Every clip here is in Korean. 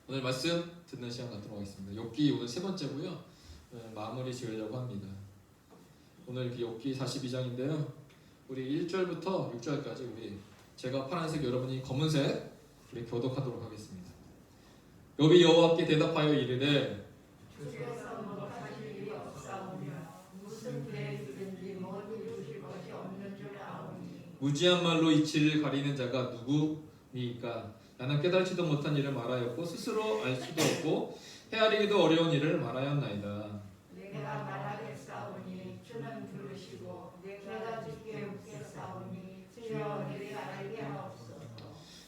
오늘 말씀 듣는 시간 갖도록 하겠습니다. 욥기 오늘 세 번째고요. 마무리 지으려고 합니다. 오늘 욥기 42장인데요. 우리 1절부터 6절까지 제가 파란색, 여러분이 검은색 우리 교독하도록 하겠습니다. 욥이 여호와께 대답하여 이르되 주께서 못하실 일이 없사오며 무슨 계획이든지 못 이루실 것이 없는 줄 아오니 무지한 말로 이치를 가리는 자가 누구니까? 나는 깨달지도 못한 일을 말하였고 스스로 알 수도 없고 헤아리기도 어려운 일을 말하였나이다. 내가 말하겠사오니 주는 들으시고 내가 주께 묻겠사오니 주여 내게 알게 하옵소서.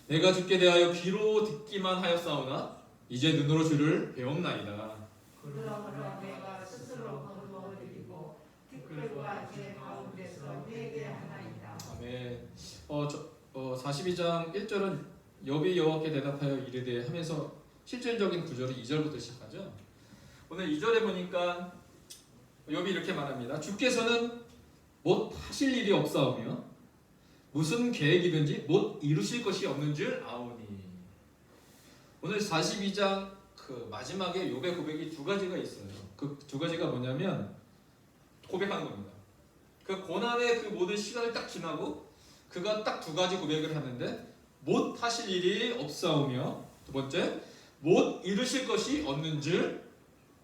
내가 주께 대하여 귀로 듣기만 하였사오나 이제 눈으로 주를 배웠나이다. 그러므로 내가 스스로 거두어드리고 티끌과 제 가운데서 회개하나이다. 아멘. 42장 1절은 욥이 여호와께 대답하여 이르되 하면서 실질적인 구절이 2절부터 시작하죠. 오늘 2절에 보니까 욥이 이렇게 말합니다. 주께서는 못 하실 일이 없사오며 무슨 계획이든지 못 이루실 것이 없는 줄 아오니. 오늘 42장 그 마지막에 욥의 고백이 두 가지가 있어요. 그 두 가지가 뭐냐면 고백하는 겁니다. 그 고난의 그 모든 시간을 딱 지나고 그가 딱 두 가지 고백을 하는데 못 하실 일이 없사오며 두 번째 못 이루실 것이 없는 줄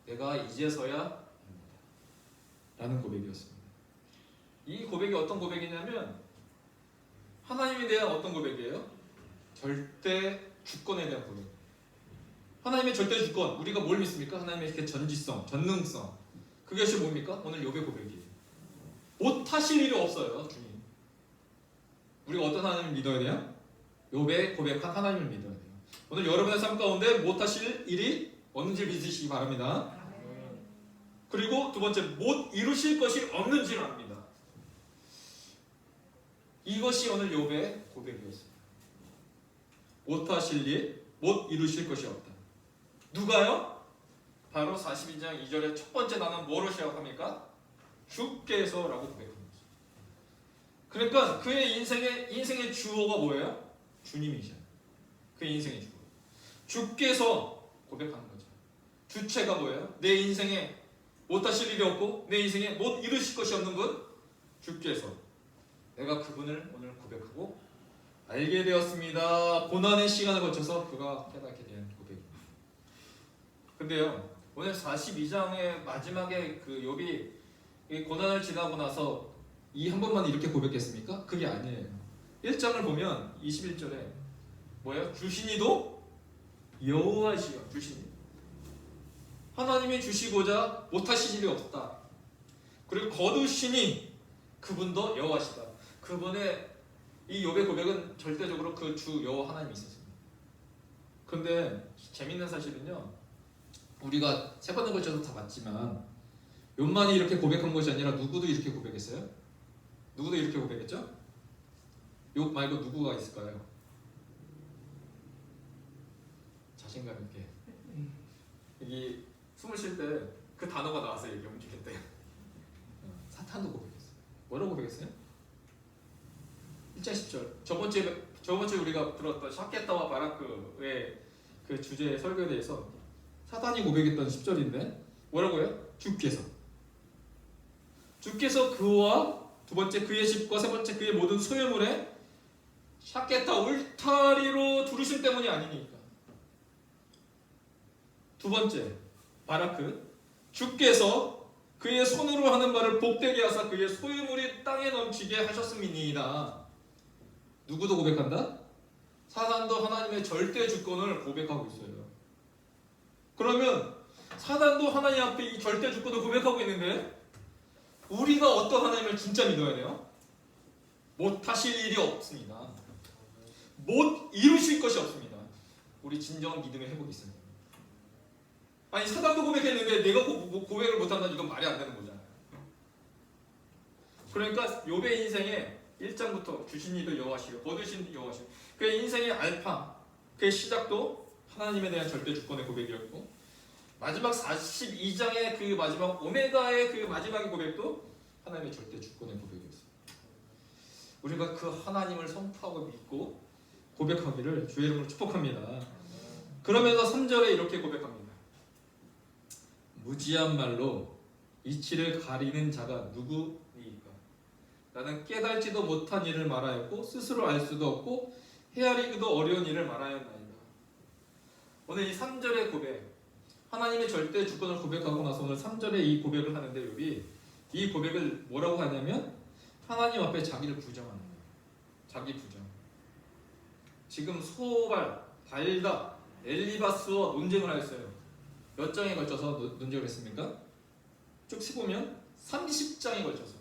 내가 이제서야 합니다. 라는 고백이었습니다. 이 고백이 어떤 고백이냐면 하나님에 대한 어떤 고백이에요? 절대 주권에 대한 고백. 하나님의 절대 주권, 우리가 뭘 믿습니까? 하나님의 이렇게 전지성, 전능성. 그것이 뭡니까? 오늘 욥의 고백이에요. 못 하실 일이 없어요, 주님. 우리가 어떤 하나님을 믿어야 돼요? 욥의 고백한 하나님을 믿어야 돼요. 오늘 여러분의 삶 가운데 못 하실 일이 없는지 믿으시기 바랍니다. 그리고 두 번째, 못 이루실 것이 없는 줄 압니다. 이것이 오늘 욥의 고백이었습니다. 못 하실 일, 못 이루실 것이 없다. 누가요? 바로 42장 2절의 첫 번째 나는 뭐로 시작합니까? 주께서라고 고백합니다. 그러니까 그의 인생의 주어가 뭐예요? 주님이셔요. 그의 인생의 주어. 주께서 고백하는 거죠. 주체가 뭐예요? 내 인생에 못하실 일이 없고 내 인생에 못 이루실 것이 없는 분? 주께서. 내가 그분을 오늘 고백하고 알게 되었습니다. 고난의 시간을 거쳐서 그가 깨닫게 된 고백입니다. 근데요, 오늘 42장의 마지막에 그 욥이 이 고난을 지나고 나서 이 한 번만 이렇게 고백했습니까? 그게 아니에요. 1장을 보면 21절에 뭐예요? 주시니도 여호와시여. 주시니 하나님이 주시고자 못하실 일이 없다. 그리고 거두시니 그분도 여호와시다. 그분의 이 욥의 고백은 절대적으로 그 주 여호와 하나님이 있었습니다. 그런데 재밌는 사실은요, 우리가 세 번에 걸쳐서 다 봤지만 욥만이 이렇게 고백한 것이 아니라 누구도 이렇게 고백했어요? 누구도 이렇게 고백했죠? 욥 말고 누구가 있을까요? 자신감 있게. 여기 숨을 쉴 때 그 단어가 나와서 얘기 움직였대요. 사탄도 고백했어요. 뭐라고 고백했어요? 1장 10절. 저번주에 우리가 들었던 샤켓다와 바라크의 그 주제의 설교에 대해서 사탄이 고백했던 10절인데 뭐라고요? 주께서 그와 두 번째 그의 집과 세 번째 그의 모든 소유물에 샤켓다 울타리로 두르심 때문이 아니니까. 두 번째 바라크, 주께서 그의 손으로 하는 바를 복되게 하사 그의 소유물이 땅에 넘치게 하셨음이니이다. 누구도 고백한다? 사단도 하나님의 절대 주권을 고백하고 있어요. 그러면 사단도 하나님 앞에 이 절대 주권을 고백하고 있는데 우리가 어떤 하나님을 진짜 믿어야 돼요? 못하실 일이 없습니다. 못 이루실 것이 없습니다. 우리 진정한 믿음의 회복이 있어요. 아니 사단도 고백했는데 내가 고백을 못한다는 이건 말이 안 되는 거잖아요. 그러니까 욥의 인생에 1장부터 주신 이도 여호와시요 거두신 여호와시요 그의 인생의 알파, 그의 시작도 하나님에 대한 절대 주권의 고백이었고 마지막 42장의 그 마지막 오메가의 그 마지막의 고백도 하나님의 절대 주권의 고백이었습니다. 우리가 그 하나님을 선포하고 믿고 고백하기를 주의 이름으로 축복합니다. 그러면서 3절에 이렇게 고백합니다. 무지한 말로 이치를 가리는 자가 누구니까? 나는 깨달지도 못한 일을 말하였고 스스로 알 수도 없고 헤아리기도 어려운 일을 말하였나이다. 오늘 이 3절의 고백, 하나님의 절대 주권을 고백하고 나서 오늘 3절에 이 고백을 하는데 욥이 이 고백을 뭐라고 하냐면 하나님 앞에 자기를 부정하는 거예요. 자기 부정. 지금 소발, 달다, 엘리바스와 논쟁을 하였어요. 몇 장에 걸쳐서 논쟁을 했습니까? 쭉 세보면 30장에 걸쳐서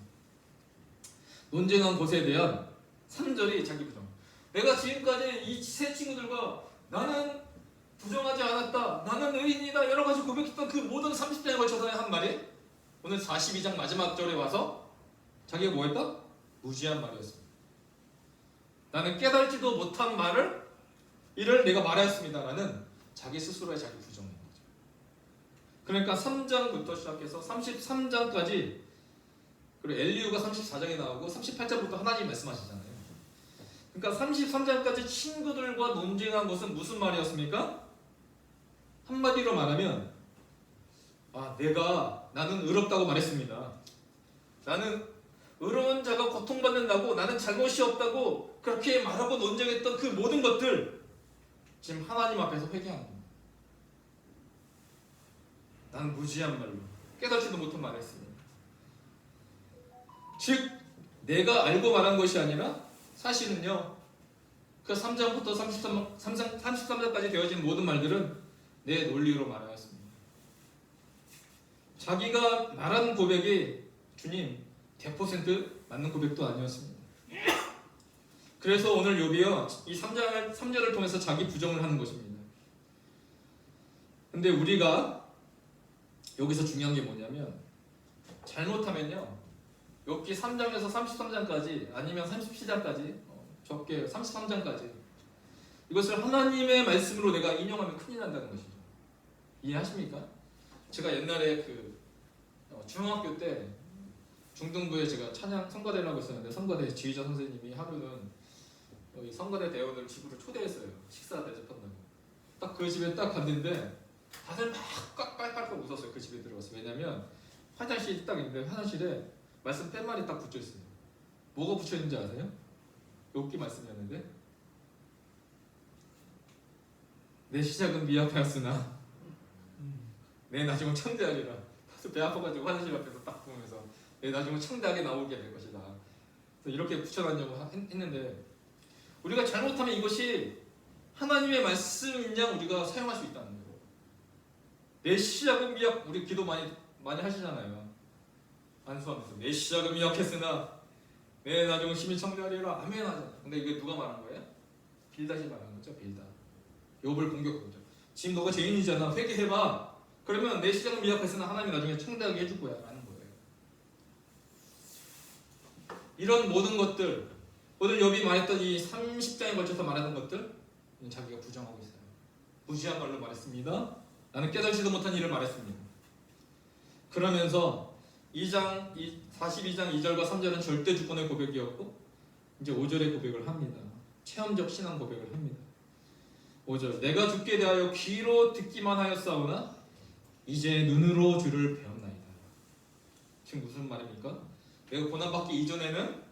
논쟁한 것에 대한 3절이 자기 부정. 내가 지금까지 이 세 친구들과 나는 부정하지 않았다, 나는 의인이다 여러 가지 고백했던 그 모든 30장에 걸쳐서 한 말이 오늘 42장 마지막 절에 와서 자기가 뭐 했다? 무지한 말이었습니다. 나는 깨달지도 못한 말을 이를 내가 말하였습니다라는 자기 스스로의 자기 부정인 거죠. 그러니까 3장부터 시작해서 33장까지, 그리고 엘리후가 34장에 나오고 38장부터 하나님 말씀하시잖아요. 그러니까 33장까지 친구들과 논쟁한 것은 무슨 말이었습니까? 한마디로 말하면 나는 의롭다고 말했습니다. 나는 의로운 자가 고통받는다고, 나는 잘못이 없다고 그렇게 말하고 논쟁했던 그 모든 것들 지금 하나님 앞에서 회개하는 겁니다. 나는 무지한 말로 깨닫지도 못한 말을 했습니다. 즉 내가 알고 말한 것이 아니라 사실은요, 그 3장부터 33장까지 되어진 모든 말들은 내 논리로 말하였습니다. 자기가 말한 고백이 주님 100% 맞는 고백도 아니었습니다. 그래서 오늘 욥이요, 이 3절을 통해서 자기 부정을 하는 것입니다. 근데 우리가 여기서 중요한 게 뭐냐면, 잘못하면요, 욥기 3장에서 33장까지 아니면 37장까지, 적게 33장까지 이것을 하나님의 말씀으로 내가 인용하면 큰일 난다는 것이죠. 이해하십니까? 제가 옛날에 중학교 때 중등부에 제가 찬양 성가대를 하고 있었는데, 성가대 지휘자 선생님이 하루는 여기 성가대 대원을 집으로 초대했어요. 식사 대접한다고. 딱 그 집에 딱 갔는데 다들 막 깔깔깔 웃었어요. 그 집에 들어가서. 왜냐면 화장실이 딱 있는데 화장실에 말씀 팻말이 딱 붙여있어요. 뭐가 붙여있는지 아세요? 욥기 말씀이었는데, 내 시작은 미약하였으나 내 나중은 창대하리라. 배 아파가지고 화장실 앞에서 딱 보면서 내 나중은 창대하게 나오게 될 것이다. 이렇게 붙여놨냐고 했는데, 우리가 잘못하면 이것이 하나님의 말씀인 양 우리가 사용할 수 있다는 거예요. 내 시작은 미약, 우리 기도 많이 하시잖아요. 안수하면서 내 시작은 미약했으나 내 나중은 심히 창대하리라. 아멘 하잖아요. 근데 이게 누가 말한 거예요? 빌닷이 말한 거죠. 빌닷. 욥을 공격한 거죠. 지금 너가 죄인이잖아. 회개해봐. 그러면 내 시작은 미약했으나 하나님이 나중에 창대하게 해줄 거야 라는 거예요. 이런 모든 것들, 오늘 욥이 말했던 이 30장에 걸쳐서 말하던 것들, 자기가 부정하고 있어요. 무지한 말로 말했습니다. 나는 깨달지도 못한 일을 말했습니다. 그러면서 42장 2절과 3절은 절대 주권의 고백이었고, 이제 5절의 고백을 합니다. 체험적 신앙 고백을 합니다. 5절, 내가 주께 대하여 귀로 듣기만 하였사오나 이제 눈으로 주를 배웠나이다. 지금 무슨 말입니까? 내가 고난받기 이전에는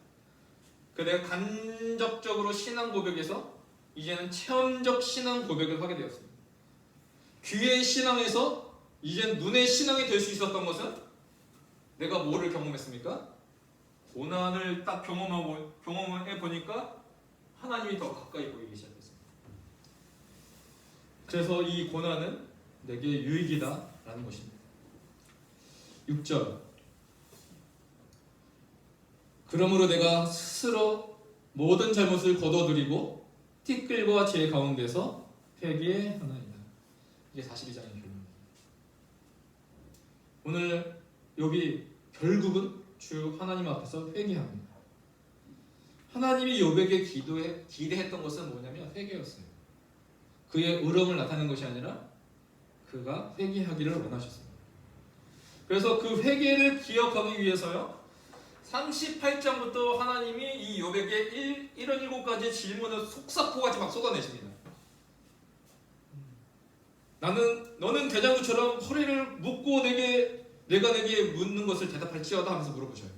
내가 간접적으로 신앙 고백에서 이제는 체험적 신앙 고백을 하게 되었습니다. 귀의 신앙에서 이제 눈의 신앙이 될 수 있었던 것은 내가 뭐를 경험했습니까? 고난을 딱 경험해 보니까 하나님이 더 가까이 보이기 시작했습니다. 그래서 이 고난은 내게 유익이다 라는 것입니다. 6절, 그러므로 내가 스스로 모든 잘못을 거둬들이고 티끌과 제 가운데서 회개하나이다. 이게 42장의 결론입니다. 오늘 욥이 결국은 주 하나님 앞에서 회개합니다. 하나님이 욥에게 기대했던 것은 뭐냐면 회개였어요. 그의 의로움을 나타내는 것이 아니라 그가 회개하기를 원하셨습니다. 그래서 그 회개를 기억하기 위해서요, 38장부터 하나님이 이 욥에게 77가지 질문을 속사포같이 막 쏟아내십니다. 너는 대장구처럼 허리를 묶고 내가 내게 묻는 것을 대답할지어다 하면서 물어보셔요.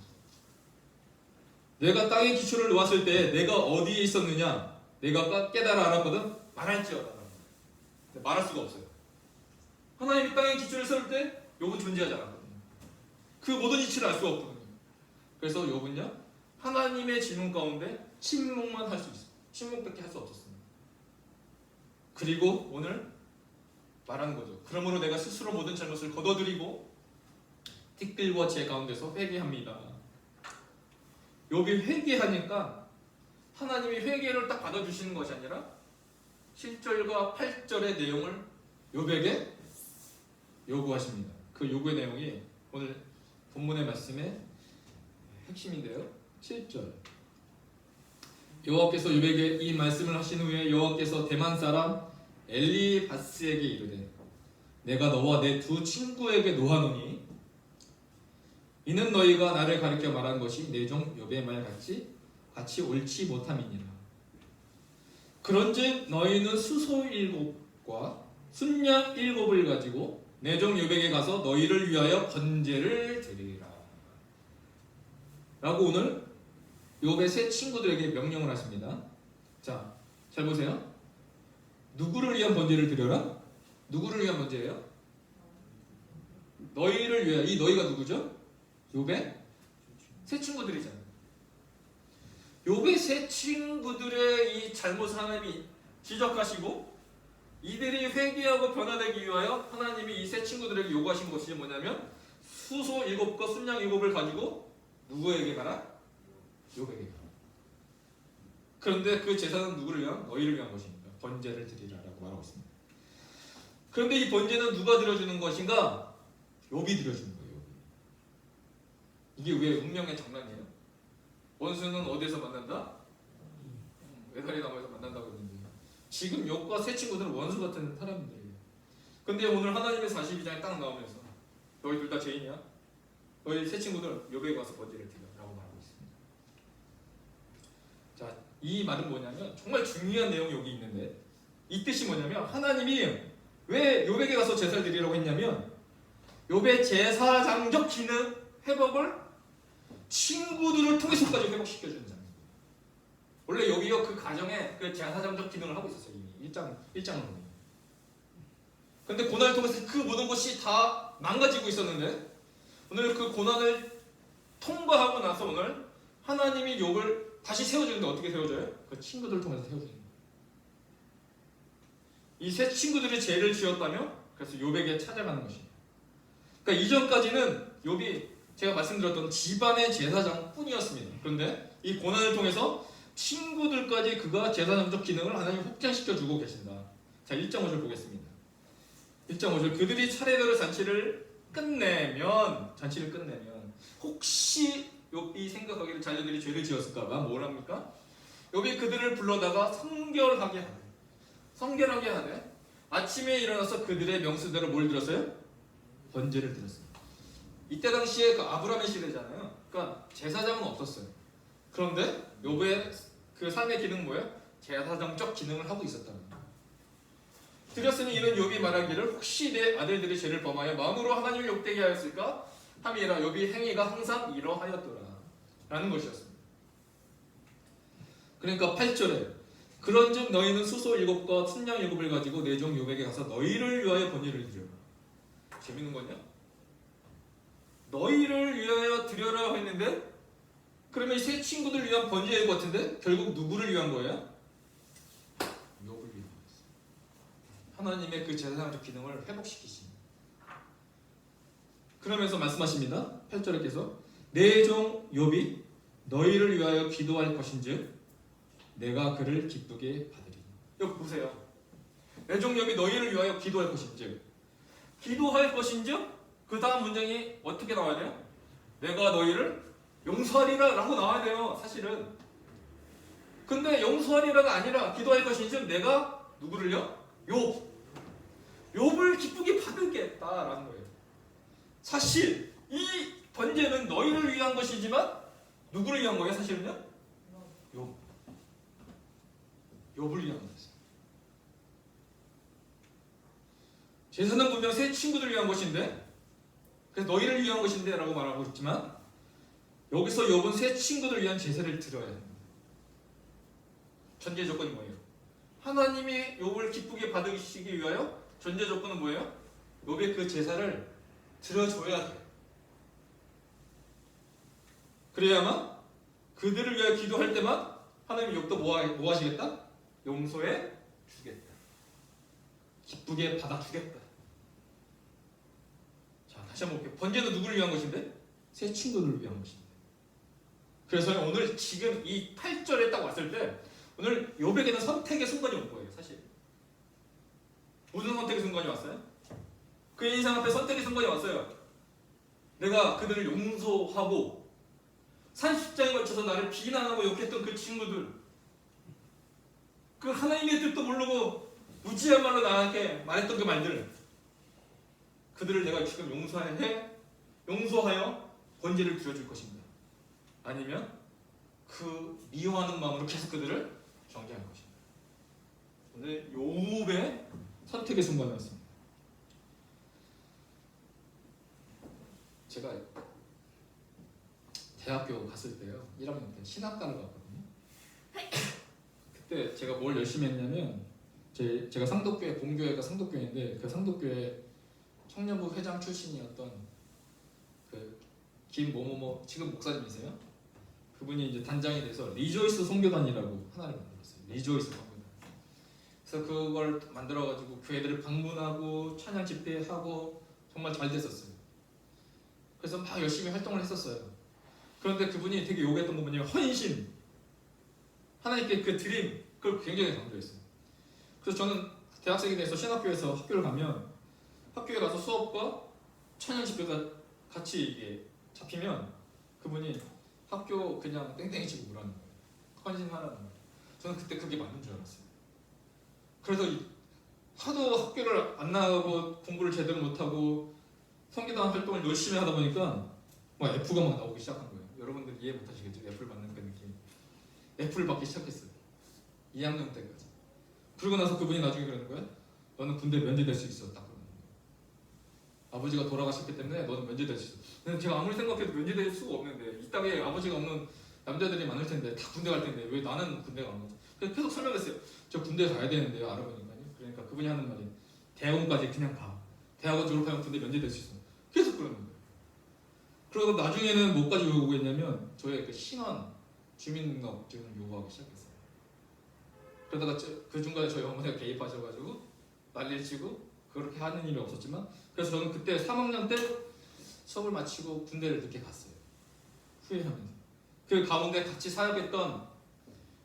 내가 땅에 기초를 놓았을 때 내가 어디에 있었느냐? 내가 깨달아 알았거든? 말할지어다. 근데 말할 수가 없어요. 하나님이 땅에 기초를 세울 때 욥은 존재하지 않았거든요. 그 모든 이치를 알 수가 없거든요. 그래서 욥은요, 하나님의 질문 가운데 침묵만 할 수 있어요. 침묵밖에 할 수 없었습니다. 그리고 오늘 말하는 거죠. 그러므로 내가 스스로 모든 잘못을 거둬들이고 티끌과 제 가운데서 회개합니다. 욥이 회개하니까 하나님이 회개를 딱 받아주시는 것이 아니라 7절과 8절의 내용을 욥에게 요구하십니다. 그 요구의 내용이 오늘 본문의 말씀의 핵심인데요. 7절 여호와께서 욥에게 이 말씀을 하신 후에 여호와께서 대만 사람 엘리바스에게 이르되 내가 너와 내 두 친구에게 노하노니 이는 너희가 나를 가리켜 말한 것이 내 종 욥의 말 같이 옳지 못함이니라. 그런즉 너희는 수소 7과 순양 7을 가지고 내 종 욥에게 가서 너희를 위하여 번제를 드리라. 라고 오늘 욥의 세 친구들에게 명령을 하십니다. 자, 잘 보세요. 누구를 위한 번제를 드려라? 누구를 위한 번제예요? 너희를 위하여. 이 너희가 누구죠? 욥의 세 친구들이잖아요. 욥의 세 친구들의 이 잘못을 하나님이 지적하시고 이들이 회개하고 변화되기 위하여 하나님이 이 세 친구들에게 요구하신 것이 뭐냐면 수소 7과 순양 7을 가지고 누구에게 가라? 욥에게 가라. 그런데 그 제사는 누구를 위한? 너희를 위한 것입니다. 번제를 드리라라고 말하고 있습니다. 그런데 이 번제는 누가 드려주는 것인가? 욥이 드려주는 거예요. 이게 왜 운명의 장난이에요? 원수는 어디에서 만난다? 외다리 나무에서 만난다고 했는데 지금 욥과 세 친구들은 원수 같은 사람들이에요. 근데 오늘 하나님의 42장에 딱 나오면서 너희 둘 다 죄인이야? 너희 세 친구들 욥에게 가서 번제를 드려라고 말하고 있습니다. 자, 이 말은 뭐냐면 정말 중요한 내용이 여기 있는데 이 뜻이 뭐냐면 하나님이 왜 욥에게 가서 제사를 드리라고 했냐면 욥의 제사장적 기능 회복을 친구들을 통해서까지 회복시켜주는 장면. 원래 여기요 그 가정에 그 제사장적 기능을 하고 있었어요. 이미 1장을 보면. 근데 고난을 통해서 그 모든 것이 다 망가지고 있었는데 오늘 그 고난을 통과하고 나서 오늘 하나님이 욥을 다시 세워주는데 어떻게 세워줘요? 그 친구들을 통해서 세워주는 거예요. 이 세 친구들이 죄를 지었다며 그래서 욥에게 찾아가는 것입니다. 그러니까 이전까지는 욥이 제가 말씀드렸던 집안의 제사장뿐이었습니다. 그런데 이 고난을 통해서 친구들까지 그가 제사장적 기능을 하나님 확장시켜주고 계신다. 자, 1.5절 보겠습니다. 1.5절 그들이 차례대로 잔치를 끝내면 혹시 욥이 생각하기를 자녀들이 죄를 지었을까봐 뭘 합니까? 욥이 그들을 불러다가 성결하게 하되 아침에 일어나서 그들의 명수대로 뭘 들었어요? 번제를 드렸어요. 이때 당시에 그 아브라함의 시대잖아요. 그러니까 제사장은 없었어요. 그런데 욥의 그 삶의 기능은 뭐예요? 제사장적 기능을 하고 있었다는 거예요. 드렸으니 이는 욥이 말하기를 혹시 내 아들들이 죄를 범하여 마음으로 하나님을 욕되게 하였을까? 함이라 욥이 행위가 항상 이러하였더라 라는 것이었습니다. 그러니까 8절에 그런즉 너희는 수소 7과 순양 7을 가지고 내 종 욥에게 가서 너희를 위하여 번제를 드려라. 재밌는 거냐? 너희를 위하여 드려라 했는데 그러면 이 세 친구들 위한 번제일 것 같은데 결국 누구를 위한 거예요? 욥을 위한 거였어요. 하나님의 그 제사장적 기능을 회복시키십니다. 그러면서 말씀하십니다. 8절에께서 내 종 욥이 너희를 위하여 기도할 것인즉 내가 그를 기쁘게 받으리니. 여기 보세요. 내 종 욥이 너희를 위하여 기도할 것인즉 그 다음 문장이 어떻게 나와야 돼요? 내가 너희를 용서하리라 라고 나와야 돼요. 사실은. 근데 용서하리라가 아니라 기도할 것인즉 내가 누구를요? 욥을 기쁘게 받을겠다라는 거예요. 사실 이 번제는 너희를 위한 것이지만 누구를 위한 거예요? 사실은요? 욥을 위한 거였어요. 제사는 분명 새 친구들을 위한 것인데, 그래서 너희를 위한 것인데 라고 말하고 있지만 여기서 욥은 새 친구들을 위한 제사를 드려야 합니다. 전제 조건이 뭐예요? 하나님이 욥을 기쁘게 받으시기 위하여 전제 조건은 뭐예요? 욥의 그 제사를 드려줘야 돼. 그래야만 그들을 위하여 기도할 때만 하나님이 욥도 뭐 하시겠다? 용서해 주겠다. 기쁘게 받아주겠다. 자, 다시 한번 볼게요. 번제는 누구를 위한 것인데? 새 친구들을 위한 것인데. 그래서 오늘 지금 이 8절에 딱 왔을 때 오늘 욥에게는 선택의 순간이 온 거예요. 사실 무슨 선택의 순간이 왔어요? 그 인상 앞에 선택의 순간이 왔어요. 내가 그들을 용서하고 30장에 걸쳐서 나를 비난하고 욕했던 그 친구들, 그 하나님의 뜻도 모르고 무지한 말로 나한테 말했던 그 말들, 그들을 내가 지금 용서하여 번제를 드려줄 것입니다. 아니면 그 미워하는 마음으로 계속 그들을 정죄할 것입니다. 오늘 욥의 선택의 순간이었습니다. 제가 대학교 갔을 때요, 1학년 때 신학과를 갔거든요. 그때 제가 뭘 열심히 했냐면 제가 상덕교회, 본교회가 상덕교회인데 그 상덕교회 청년부 회장 출신이었던 그 김某某某, 지금 목사님이세요. 그분이 이제 단장이 돼서 리조이스 선교단이라고 하나를 만들었어요. 리조이스 선교단. 그래서 그걸 만들어가지고 교회들을 방문하고 찬양 집회하고 정말 잘 됐었어요. 그래서 막 열심히 활동을 했었어요. 그런데 그분이 되게 요구했던 거 뭐냐면 헌신, 하나님께 그 드림, 그걸 굉장히 강조했어요. 그래서 저는 대학생이 돼서 신학교에서 학교를 가면 학교에 가서 수업과 찬양 집회가 같이 이게 잡히면 그분이 학교 그냥 땡땡이 치고 오라는 거예요. 헌신하라는 거예요. 저는 그때 그게 맞는 줄 알았어요. 그래서 하도 학교를 안 나가고 공부를 제대로 못하고 성기단 활동을 열심히 하다 보니까 막 F가 막 나오기 시작한 거예요. 여러분들 이해 못하시겠죠? F를 받는 그 느낌. F를 받기 시작했어요. 2학년 때까지. 그러고 나서 그분이 나중에 그러는 거예요. 너는 군대 면제될 수 있어. 딱 그러는 거예요. 아버지가 돌아가셨기 때문에 너는 면제될 수 있어. 근데 제가 아무리 생각해도 면제될 수가 없는데 이 땅에 아버지가 없는 남자들이 많을 텐데 다 군대 갈 텐데 왜 나는 군대가 안 가지? 그래서 계속 설명했어요. 저 군대 가야 되는데요. 알아보니까요. 그러니까 그분이 하는 말이 대학원까지 그냥 가. 대학원 졸업하면 군대 면제될 수 있어. 계속 그러는 거예요. 그리고 나중에는 뭐까지 요구했냐면 저의 그 신원, 주민등록증을 요구하기 시작했어요. 그러다가 그 중간에 저희 어머니가 개입하셔가지고 난리를 치고 그렇게 하는 일이 없었지만, 그래서 저는 그때 3학년 때 수업을 마치고 군대를 늦게 갔어요. 후회하면서. 그 가운데 같이 사역했던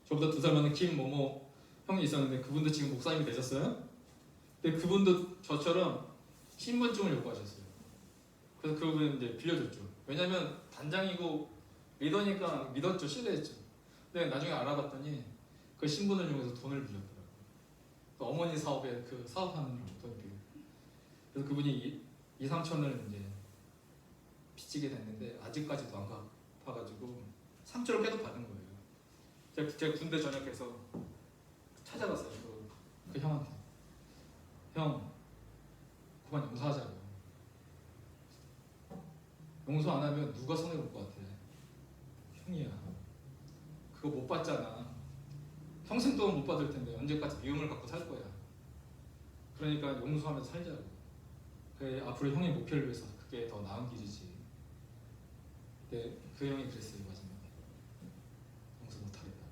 저보다 2살 많은 김某某 형이 있었는데 그분도 지금 목사님이 되셨어요. 근데 그분도 저처럼 신분증을 요구하셨어요. 그래서 그분은 이제 빌려줬죠. 왜냐면 단장이고 리더니까 믿었죠. 신뢰했죠. 근데 나중에 알아봤더니 그 신분을 이용해서 돈을 빌렸더라고요. 그 어머니 사업에 그 사업하는 돈을 빌려. 그래서 그분이 2-3천을 이제 빚지게 됐는데 아직까지도 안 갚아가지고 상처를 계속 받은 거예요. 제가 군대 전역해서 찾아갔어요. 그 형한테. 형, 그만 용서하자고. 용서 안 하면 누가 손해볼 것 같아? 형이야. 그거 못 받잖아. 평생 동안 못 받을 텐데 언제까지 미움을 갖고 살 거야. 그러니까 용서하면서 살자고. 그래, 앞으로 형의 목표를 위해서 그게 더 나은 길이지. 근데 그 형이 그랬어요. 마지막에. 용서 못하겠다.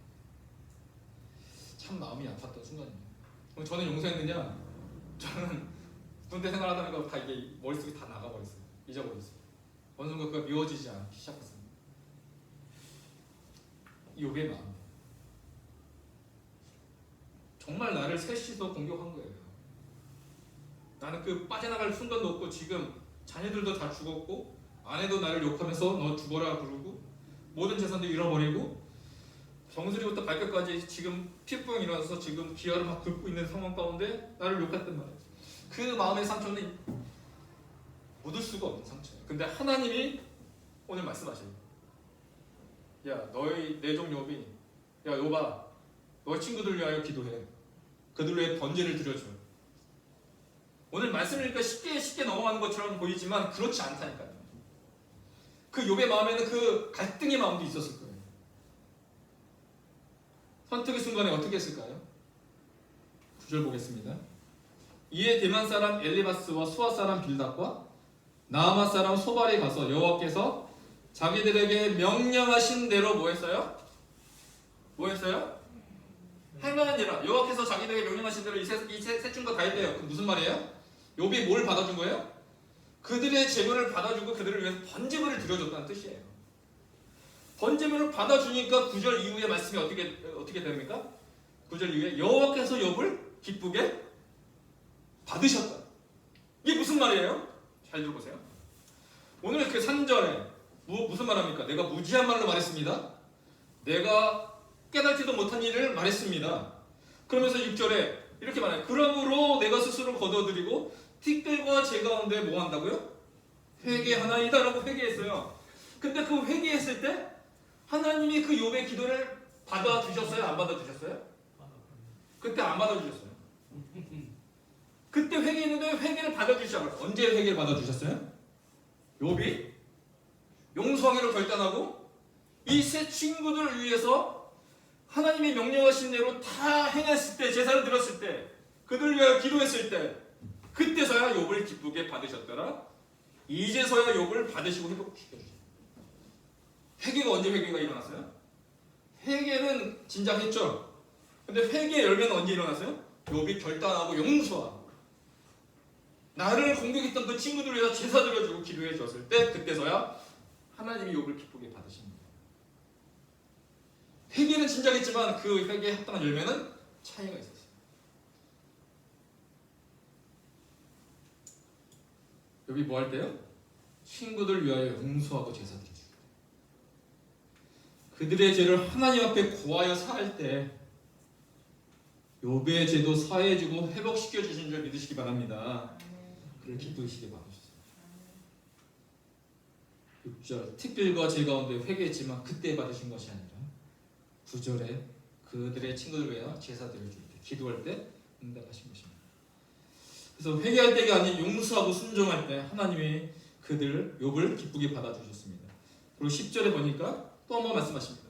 참 마음이 아팠던 순간이에요. 그럼 저는 용서했느냐? 저는 군대 생활하다 보니까 다 이게 머릿속에 다 나가버렸어요. 잊어버렸어요. 어느 순간 그가 미워지지 않기 시작했습니다. 욥의 마음. 정말 나를 셋이서 공격한 거예요. 나는 그 빠져나갈 순간도 없고 지금 자녀들도 다 죽었고 아내도 나를 욕하면서 너 죽어라 부르고 모든 재산도 잃어버리고 정수리부터 발끝까지 지금 피부병이 일어나서 지금 기아를 막 긁고 있는 상황 가운데 나를 욕했단 말이에요. 그 마음의 상처는 묻을 수가 없는 상처예요. 근데 하나님이 오늘 말씀하셔요. 야, 너희 내종 욥이, 야 욥아, 너희 친구들 위하여 기도해. 그들 위해 번제를 드려줘. 오늘 말씀이니까 쉽게 넘어가는 것처럼 보이지만 그렇지 않다니까요. 그 욥의 마음에는 그 갈등의 마음도 있었을 거예요. 선택의 순간에 어떻게 했을까요? 9절 보겠습니다. 이에 대만 사람 엘리바스와 수아 사람 빌닷과 나아마 사람 소발이 가서 여호와께서 자기들에게 명령하신 대로 뭐 했어요? 뭐 했어요? 행하니라. 여호와께서 자기들에게 명령하신 대로 이 셋 중과 다 했대요. 그럼 무슨 말이에요? 욥이 뭘 받아준 거예요? 그들의 재물을 받아주고 그들을 위해서 번제물을 드려줬다는 뜻이에요. 번제물을 받아주니까 9절 이후의 말씀이 어떻게 됩니까? 9절 이후에 여호와께서 욥을 기쁘게 받으셨다. 이게 무슨 말이에요? 잘 들어보세요. 오늘 그 3절에 무슨 말합니까? 내가 무지한 말로 말했습니다. 내가 깨닫지도 못한 일을 말했습니다. 그러면서 6절에 이렇게 말해요. 그러므로 내가 스스로 거둬들이고 티끌과 제 가운데 뭐 한다고요? 회개하나이다 라고 회개했어요. 근데 그 회개했을 때 하나님이 그 욥의 기도를 받아주셨어요? 안 받아주셨어요? 그때 안 받아주셨어요. 그때 회개했는데 회개를 받아주시잖아요. 언제 회개를 받아주셨어요? 욥이 용서하기로 결단하고 이 세 친구들을 위해서 하나님이 명령하신 대로 다 행했을 때, 제사를 드렸을 때, 그들을 위하여 기도했을 때, 그때서야 욥을 기쁘게 받으셨더라. 이제서야 욥을 받으시고 회복시켜주셨어요. 회개가 언제 회개가 일어났어요? 회개는 진작 했죠. 근데 회개의 열매는 언제 일어났어요? 욥이 결단하고 용서하고 나를 공격했던 그 친구들을 위해서 제사 드려주고 기도해 줬을 때 그때서야 하나님이 욥을 기쁘게 받으신 거예요. 회개는 진작 했지만 그 회개에 합당한 열매는 차이가 있었어요. 욥이 뭐 할 때요? 친구들 위하여 용서하고 제사 드려주고 그들의 죄를 하나님 앞에 고하여 사할 때 욥의 죄도 사해주고 회복시켜 주신 줄 믿으시기 바랍니다. 그를 기쁘시게 받으셨어요. 6절 특별과 제 가운데 회개했지만 그때 받으신 것이 아니라 9절에 그들의 친구들 위하여 제사 드려줄 때 기도할 때 응답하신 것입니다. 그래서 회개할 때가 아닌 용서하고 순종할 때 하나님이 그들 욥을 기쁘게 받아주셨습니다. 그리고 10절에 보니까 또 한 번 말씀하십니다.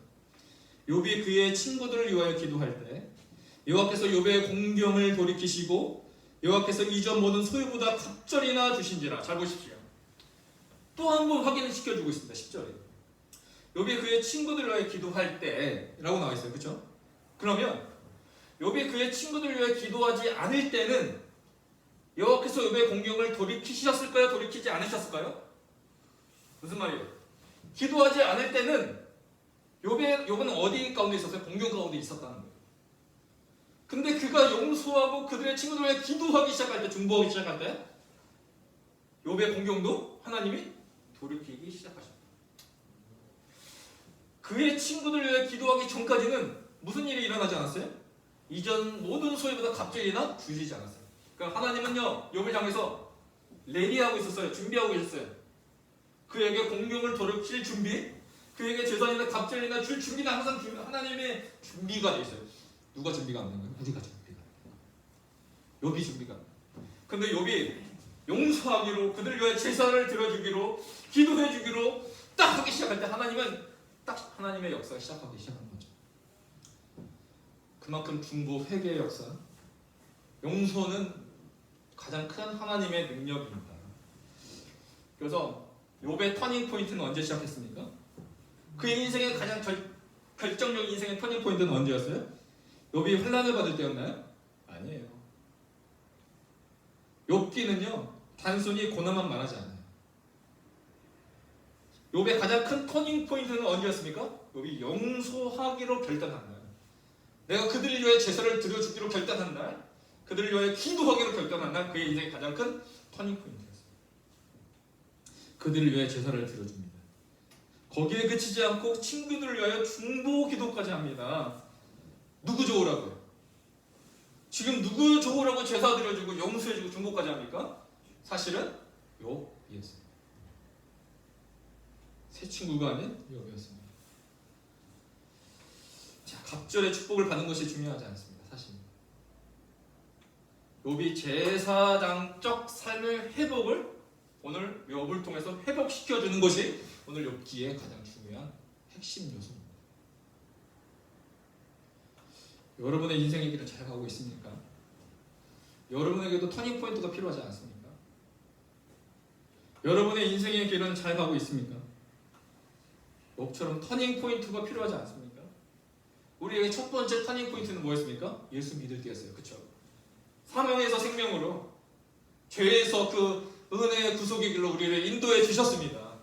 욥이 그의 친구들을 위하여 기도할 때 여호와께서 욥의 공경을 돌이키시고 여호와께서 이전 모든 소유보다 갑절이나 주신지라. 잘 보십시오. 또 한 번 확인을 시켜주고 있습니다. 10절에 욥이 그의 친구들을 위하여 기도할 때 라고 나와 있어요. 그렇죠? 그러면 욥이 그의 친구들을 위하여 기도하지 않을 때는 여호와께서 욥의 공경을 돌이키셨을까요? 돌이키지 않으셨을까요? 무슨 말이에요? 기도하지 않을 때는 욥은 어디 가운데 있었어요? 공경 가운데 있었다는 거예요. 근데 그가 용서하고 그들의 친구들을 위해 기도하기 시작할 때, 중보하기 시작할 때 욥의 공경도 하나님이 돌이키기 시작하셨다. 그의 친구들을 위해 기도하기 전까지는 무슨 일이 일어나지 않았어요? 이전 모든 소유보다 갑절이나 주시지 않았어요. 그러니까 하나님은요 욥을 향해서 레디하고 있었어요. 준비하고 계셨어요. 그에게 공경을 돌이킬 준비, 그에게 재산이나 갑절이나 줄 준비는 항상 하나님의 준비가 되어 있어요. 누가 준비가 안 된 거예요? 우리가 준비가 안 된 거예요. 욥이 준비가 안 된 거예요. 근데 욥이 용서하기로, 그들을 위해 제사를 드려주기로, 기도해주기로 딱 하기 시작할 때 하나님은 딱 하나님의 역사가 시작하기 시작하는 거죠. 그만큼 중보 회개의 역사, 용서는 가장 큰 하나님의 능력입니다. 그래서 욥의 터닝 포인트는 언제 시작했습니까? 그의 인생의 가장 결정적인 인생의 터닝 포인트는 언제였어요? 욥이 환난을 받을 때였나요? 아니에요. 욥기는요 단순히 고난만 말하지 않아요. 욥의 가장 큰 터닝 포인트는 언제였습니까? 욥이 용서하기로 결단한 날, 내가 그들을 위해 제사를 드려주기로 결단한 날, 그들을 위해 기도하기로 결단한 날, 그의 인생의 가장 큰 터닝 포인트였어요. 그들을 위해 제사를 드려줍니다. 거기에 그치지 않고 친구들을 위하여 중보 기도까지 합니다. 누구 좋으라고요? 지금 누구 좋으라고 제사 드려주고 용서해주고 중보까지 합니까? 사실은 욥이었어요. 세 친구가 아닌 욥이었습니다. 자, 갑절의 축복을 받는 것이 중요하지 않습니다. 사실 욥이 제사장적 삶의 회복을 오늘 욥을 통해서 회복시켜주는 것이 오늘 욥기의 가장 중요한 핵심 요소입니다. 여러분의 인생의 길을 잘 가고 있습니까? 여러분에게도 터닝 포인트가 필요하지 않습니까? 여러분의 인생의 길은 잘 가고 있습니까? 욥처럼 터닝 포인트가 필요하지 않습니까? 우리에게 첫 번째 터닝 포인트는 뭐였습니까? 예수 믿을 때였어요. 그렇죠? 사망에서 생명으로, 죄에서 그 은혜의 구속의 길로 우리를 인도해 주셨습니다.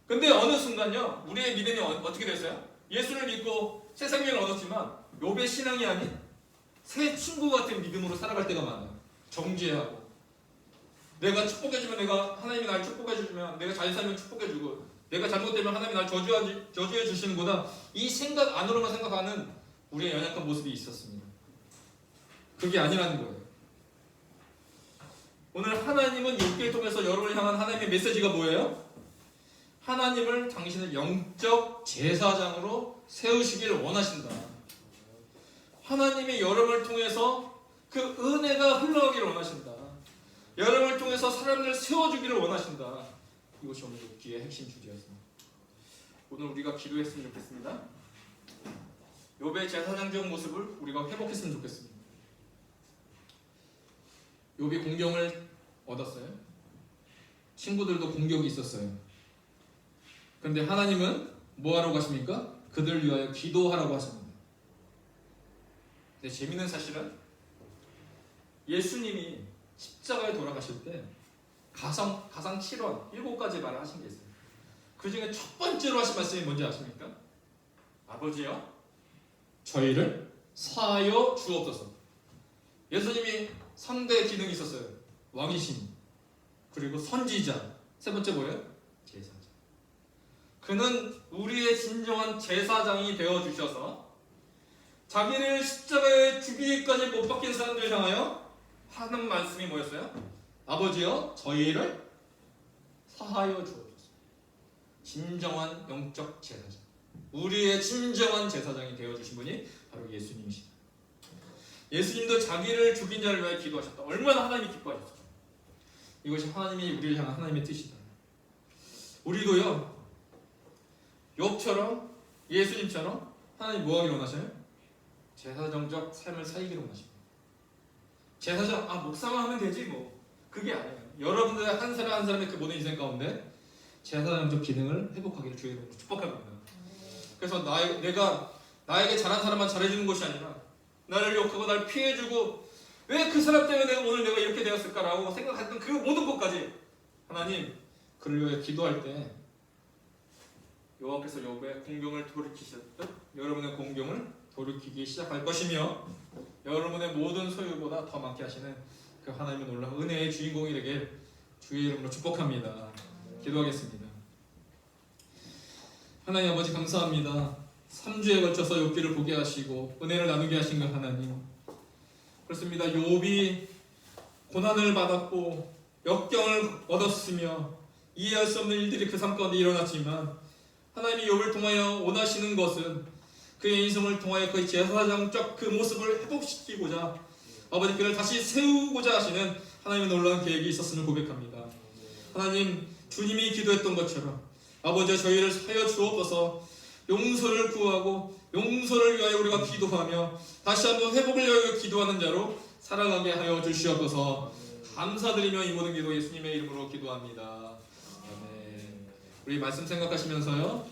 근데 어느 순간요, 우리의 믿음이 어떻게 됐어요? 예수를 믿고 새 생명을 얻었지만 욥의 신앙이 아닌 새 친구 같은 믿음으로 살아갈 때가 많아요. 정죄하고, 내가 축복해주면, 내가 하나님이 날 축복해주면, 내가 잘 살면 축복해주고, 내가 잘못되면 하나님이 날 저주해 주시는구나, 이 생각 안으로만 생각하는 우리의 연약한 모습이 있었습니다. 그게 아니라는 거예요. 오늘 하나님은 욥기를 통해서 여러분을 향한 하나님의 메시지가 뭐예요? 하나님을 당신을 영적 제사장으로 세우시길 원하신다. 하나님이 여러분을 통해서 그 은혜가 흘러가기를 원하신다. 여러분을 통해서 사람들을 세워주기를 원하신다. 이것이 오늘 욥기의 핵심 주제였습니다. 오늘 우리가 기도했으면 좋겠습니다. 욥의 제사장적 모습을 우리가 회복했으면 좋겠습니다. 욥이 공경을 얻었어요. 친구들도 공격이 있었어요. 그런데 하나님은 뭐하라고 하십니까? 그들 위하여 기도하라고 하십니다. 근데 재미있는 사실은 예수님이 십자가에 돌아가실 때 가상 7원 7가지 말을 하신 게 있어요. 그 중에 첫 번째로 하신 말씀이 뭔지 아십니까? 아버지여, 저희를 사하여 주옵소서. 예수님이 3대 기능이 있었어요. 왕이신, 그리고 선지자, 세 번째 뭐예요? 제사장. 그는 우리의 진정한 제사장이 되어주셔서 자기를 십자가에 죽이기까지 못 박힌 사람들 향하여 하는 말씀이 뭐였어요? 아버지여, 저희를 사하여 주옵소서. 진정한 영적 제사장, 우리의 진정한 제사장이 되어주신 분이 바로 예수님이시다. 예수님도 자기를 죽인 자를 위해 기도하셨다. 얼마나 하나님이 기뻐하셨어요. 이것이 하나님이 우리를 향한 하나님의 뜻이다. 우리도요, 욥처럼, 예수님처럼 하나님 뭐하기를 원하셔요? 제사장적 삶을 살기를 원하십니다. 제사장, 목사만 하면 되지 뭐. 그게 아니에요. 여러분들의 한 사람 한 사람의 그 모든 인생 가운데 제사장적 기능을 회복하기를 주의 이름으로 축복합니다. 그래서 내가 나에게 잘한 사람만 잘해주는 것이 아니라 나를 욕하고 나를 피해주고 왜 그 사람 때문에 오늘 내가 이렇게 되었을까라고 생각했던 그 모든 것까지 하나님 그를 위해 기도할 때 여호와께서 욥의 공경을 돌이키셨듯 여러분의 공경을 돌이키기 시작할 것이며 여러분의 모든 소유보다 더 많게 하시는 그 하나님의 놀라운 은혜의 주인공이 되길 주의 이름으로 축복합니다. 기도하겠습니다. 하나님 아버지 감사합니다. 3주에 걸쳐서 욥기를 보게 하시고 은혜를 나누게 하신 그 하나님, 그렇습니다. 욥이 고난을 받았고 역경을 얻었으며 이해할 수 없는 일들이 그 삶 가운데 일어났지만 하나님이 욥을 통하여 원하시는 것은 그의 인생을 통하여 그의 제사장적 그 모습을 회복시키고자 아버지 그를 다시 세우고자 하시는 하나님의 놀라운 계획이 있었음을 고백합니다. 하나님, 주님이 기도했던 것처럼 아버지 저희를 사여 주옵소서. 용서를 구하고 용서를 위하여 우리가 기도하며 다시 한번 회복을 위하여 기도하는 자로 살아가게 하여 주시옵소서. 감사드리며 이 모든 기도 예수님의 이름으로 기도합니다. 아멘. 우리 말씀 생각하시면서요